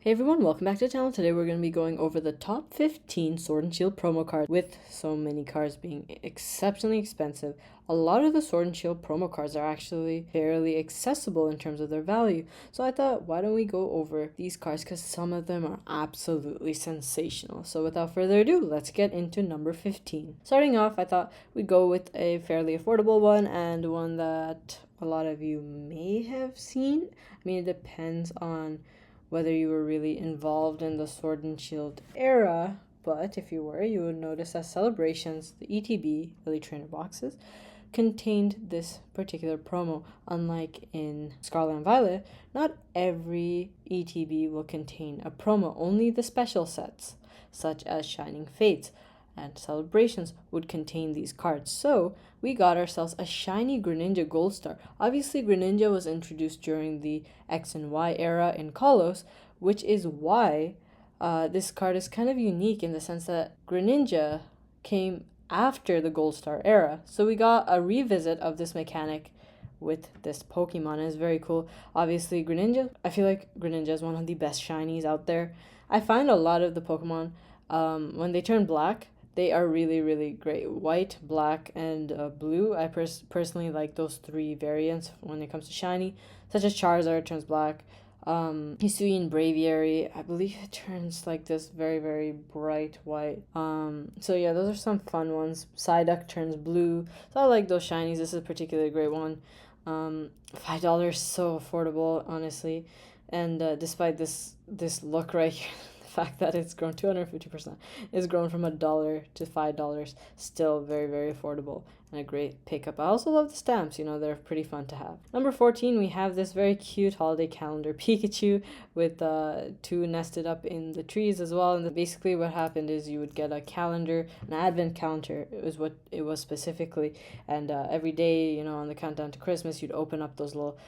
Hey everyone, welcome back to the channel. Today we're going to be going over the top 15 Sword and Shield promo cards. With so many cards being exceptionally expensive, a lot of the Sword and Shield promo cards are actually fairly accessible in terms of their value. So I thought, why don't we go over these cards, because some of them are absolutely sensational. So without further ado, let's get into number 15. Starting off, I thought we'd go with a fairly affordable one and one that a lot of you may have seen. I mean, it depends on whether you were really involved in the Sword and Shield era, but if you were, you would notice that Celebrations, the ETB, Elite Trainer boxes, contained this particular promo. Unlike in Scarlet and Violet, not every ETB will contain a promo, only the special sets, such as Shining Fates and Celebrations, would contain these cards. So we got ourselves a shiny Greninja Gold Star. Obviously, Greninja was introduced during the X and Y era in Kalos, which is why this card is kind of unique in the sense that Greninja came after the Gold Star era. So we got a revisit of this mechanic with this Pokemon, and it's very cool. Obviously, Greninja, I feel like Greninja is one of the best shinies out there. I find a lot of the Pokemon, when they turn black, they are really, really great. White, black, and blue. I personally like those three variants when it comes to shiny, such as Charizard turns black. Hisuian Braviary, I believe it turns like this very, very bright white. So yeah, those are some fun ones. Psyduck turns blue. So I like those shinies. This is a particularly great one. $5, so affordable, honestly. And despite this look right here, fact that it's grown 250%, it's grown from $1 to $5, still very, very affordable and a great pickup. I also love the stamps, they're pretty fun to have. Number 14, we have this very cute holiday calendar Pikachu with two nested up in the trees as well. And basically what happened is you would get a calendar, an advent calendar is what it was specifically, and every day, on the countdown to Christmas, you'd open up those little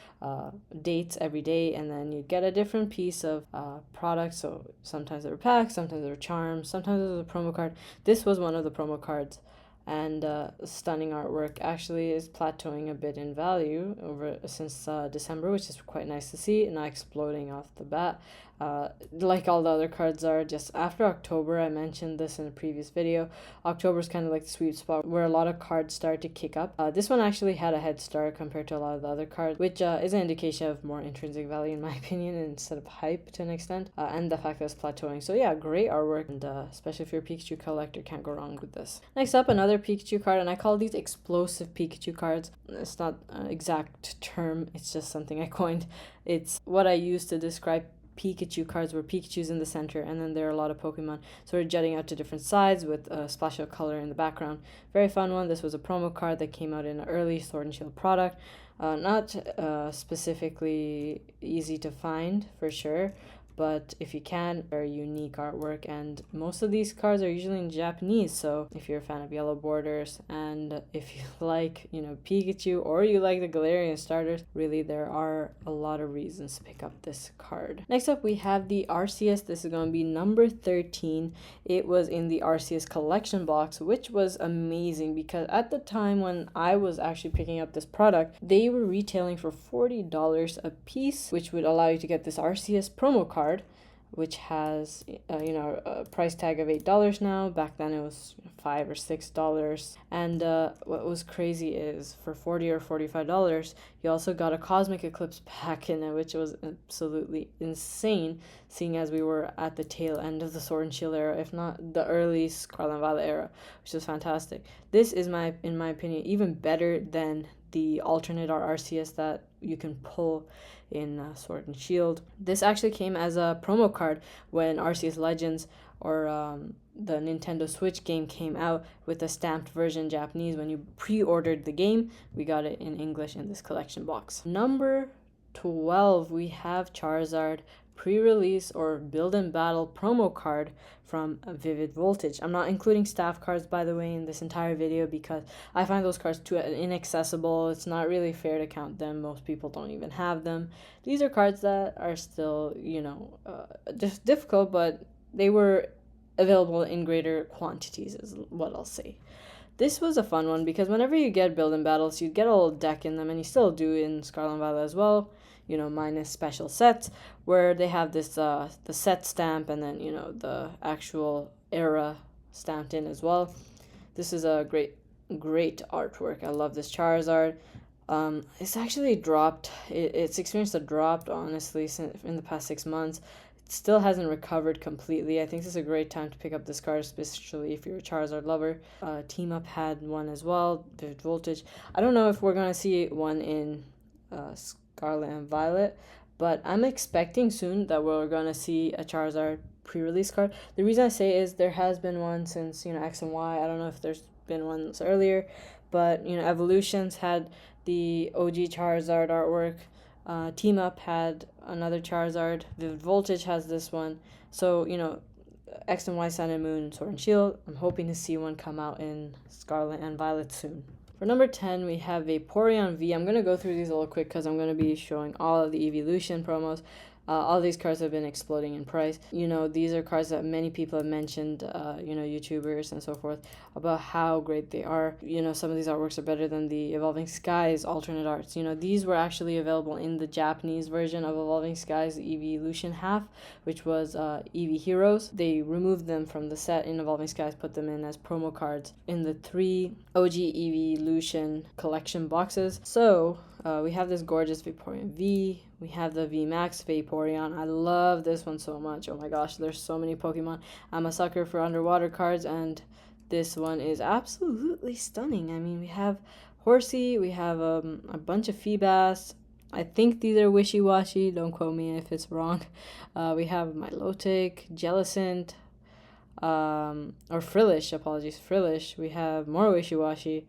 dates every day, and then you'd get a different piece of product. So sometimes they were packs, sometimes they were charms, sometimes it was a promo card. This was one of the promo cards, and stunning artwork. Actually is plateauing a bit in value since December, which is quite nice to see, not exploding off the bat. Like all the other cards are, just after October, I mentioned this in a previous video, October is kind of like the sweet spot where a lot of cards start to kick up. This one actually had a head start compared to a lot of the other cards, which is an indication of more intrinsic value in my opinion, instead of hype to an extent, and the fact that it's plateauing. So yeah, great artwork, and especially if you're a Pikachu collector, can't go wrong with this. Next up, another Pikachu card, and I call these explosive Pikachu cards. It's not an exact term, it's just something I coined. It's what I use to describe Pikachu cards where Pikachu's in the center, and then there are a lot of Pokemon sort of jutting out to different sides with a splash of color in the background. Very fun one. This was a promo card that came out in an early Sword and Shield product. Not specifically easy to find for sure, but if you can, very unique artwork, and most of these cards are usually in Japanese. So if you're a fan of yellow borders, and if you like Pikachu, or you like the Galarian starters, really there are a lot of reasons to pick up this card. Next up, we have the RCS. This is going to be number 13. It was in the RCS collection box, which was amazing because at the time when I was actually picking up this product, they were retailing for $40 a piece, which would allow you to get this RCS promo card, which has a price tag of $8 now. Back then it was $5 or $6. And what was crazy is for $40 or $45, you also got a Cosmic Eclipse pack in it, which was absolutely insane, seeing as we were at the tail end of the Sword and Shield era, if not the early Scarlet and Violet era, which is fantastic. This is, in my opinion, even better than the alternate or RCS that you can pull in Sword and Shield. This actually came as a promo card when RCS Legends or the Nintendo Switch game came out with a stamped version Japanese. When you pre-ordered the game, we got it in English in this collection box. Number 12, we have Charizard pre-release or build and battle promo card from Vivid Voltage. I'm not including staff cards, by the way, in this entire video because I find those cards too inaccessible. It's not really fair to count them. Most people don't even have them. These are cards that are still, just difficult, but they were available in greater quantities is what I'll say. This was a fun one because whenever you get build and battles, you get a little deck in them, and you still do in Scarlet and Violet as well. minus special sets, where they have this the set stamp and then the actual era stamped in as well. This is a great artwork. I love this Charizard. It's actually dropped. It's experienced a drop, honestly, in the past 6 months. It still hasn't recovered completely. I think this is a great time to pick up this card, especially if you're a Charizard lover. Team Up had one as well, Vivid Voltage. I don't know if we're going to see one in Scarlet and Violet, but I'm expecting soon that we're going to see a Charizard pre-release card. The reason I say is there has been one since, X and Y. I don't know if there's been ones earlier, but, Evolutions had the OG Charizard artwork. Team Up had another Charizard. Vivid Voltage has this one. So, X and Y, Sun and Moon, Sword and Shield. I'm hoping to see one come out in Scarlet and Violet soon. For number 10, we have Vaporeon V. I'm going to go through these a little quick because I'm going to be showing all of the eeveelution promos. All these cards have been exploding in price. These are cards that many people have mentioned, YouTubers and so forth, about how great they are. Some of these artworks are better than the Evolving Skies alternate arts. These were actually available in the Japanese version of Evolving Skies, the eeveelution half, which was Eevee Heroes. They removed them from the set in Evolving Skies, put them in as promo cards in the 3 OG eeveelution collection boxes. So, we have this gorgeous Vaporeon V. We have the V Max Vaporeon. I love this one so much. Oh my gosh, there's so many Pokemon. I'm a sucker for underwater cards, and this one is absolutely stunning. I mean, we have Horsey, we have a bunch of Feebas. I think these are wishy-washy. Don't quote me if it's wrong. We have Milotic, Jellicent, or Frillish, apologies, Frillish. We have more wishy-washy.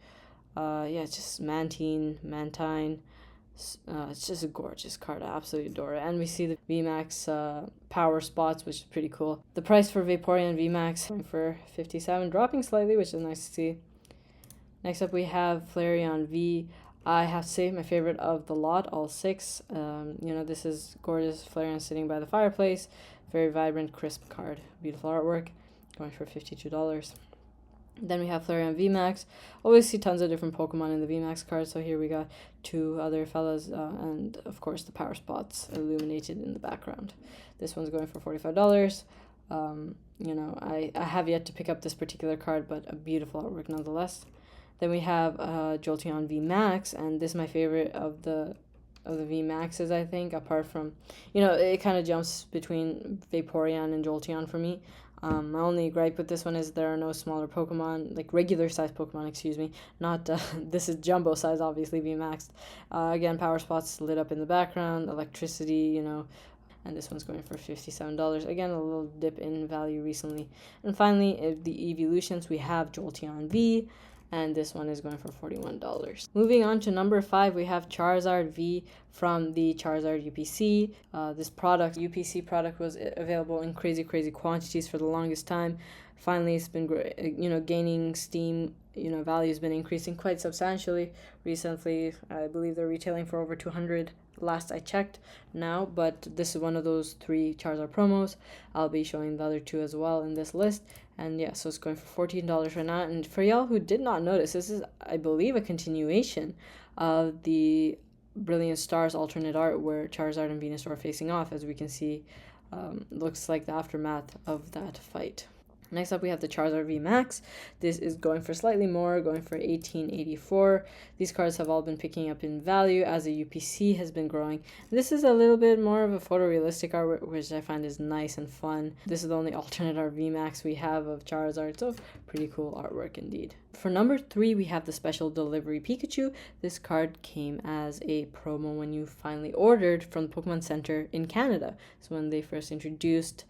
It's just Mantine. It's just a gorgeous card. I absolutely adore it. And we see the VMAX power spots, which is pretty cool. The price for Vaporeon VMAX going for $57, dropping slightly, which is nice to see. Next up, we have Flareon V. I have to say my favorite of the lot, all 6. This is gorgeous. Flareon sitting by the fireplace. Very vibrant, crisp card. Beautiful artwork. Going for $52. Then we have Flareon V Max. Always see tons of different Pokemon in the V Max cards. So here we got 2 other fellas, and of course the power spots illuminated in the background. This one's going for $45. I have yet to pick up this particular card, but a beautiful artwork nonetheless. Then we have Jolteon V Max, and this is my favorite of the V Maxes, I think, apart from, it kind of jumps between Vaporeon and Jolteon for me. My only gripe with this one is there are no smaller Pokemon, like regular size Pokemon, excuse me. Not, this is jumbo size, obviously, VMAXed. Again, power spots lit up in the background, electricity, and this one's going for $57. Again, a little dip in value recently. And finally, the eeveelutions, we have Jolteon V, and this one is going for $41. Moving on to number 5, we have Charizard V from the Charizard UPC. This UPC product was available in crazy quantities for the longest time. Finally, it's been gaining steam. Value has been increasing quite substantially recently. I believe they're retailing for over 200 last I checked now, but this is one of those 3 Charizard promos. I'll be showing the other 2 as well in this list. And yeah, so it's going for $14 right now. And for y'all who did not notice, this is, I believe, a continuation of the Brilliant Stars alternate art where Charizard and Venusaur are facing off. As we can see, looks like the aftermath of that fight. Next up, we have the Charizard V Max. This is going for slightly more, going for $18.84. These cards have all been picking up in value as the UPC has been growing. This is a little bit more of a photorealistic art, which I find is nice and fun. This is the only alternate art V Max we have of Charizard, so pretty cool artwork indeed. For number 3, we have the Special Delivery Pikachu. This card came as a promo when you finally ordered from the Pokemon Center in Canada. It's when they first introduced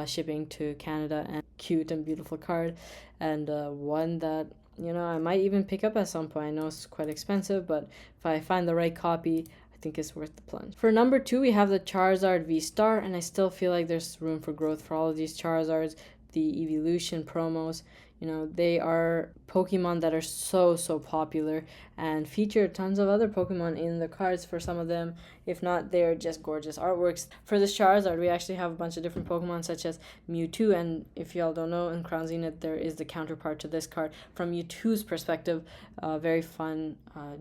shipping to Canada, and cute and beautiful card, and one that I might even pick up at some point. I know it's quite expensive, but if I find the right copy, I think it's worth the plunge. For number 2, we have the Charizard V Star, and I still feel like there's room for growth for all of these Charizards. The eeveelution promos, You know, they are Pokemon that are so popular and feature tons of other Pokemon in the cards for some of them. If not, they're just gorgeous artworks. For this Charizard, we actually have a bunch of different Pokemon such as Mewtwo, and if y'all don't know, in Crown Zenith there is the counterpart to this card. From Mewtwo's perspective, a very fun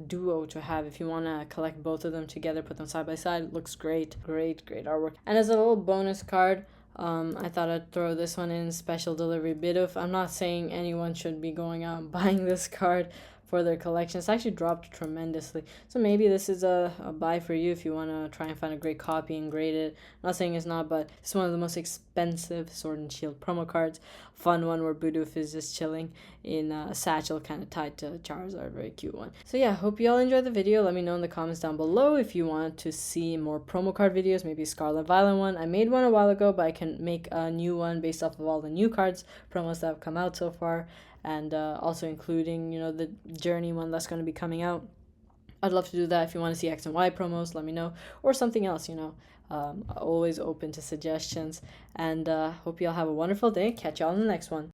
duo to have if you want to collect both of them together, put them side by side. Looks great artwork. And as a little bonus card, I thought I'd throw this one in, special delivery Bidoof. I'm not saying anyone should be going out and buying this card for their collection. It's actually dropped tremendously. So maybe this is a buy for you if you want to try and find a great copy and grade it. I'm not saying it's not, but it's one of the most expensive Sword and Shield promo cards. Fun one where Bidoof is just chilling in a satchel kind of tied to Charizard. Very cute one. So yeah, hope you all enjoyed the video. Let me know in the comments down below if you want to see more promo card videos, maybe a Scarlet Violet one. I made one a while ago, but I can make a new one based off of all the new cards promos that have come out so far, and also including, you know, the Journey one that's going to be coming out. I'd love to do that. If you want to see X and Y promos, let me know, or something else, you know. Always open to suggestions, and hope you all have a wonderful day. Catch y'all in the next one.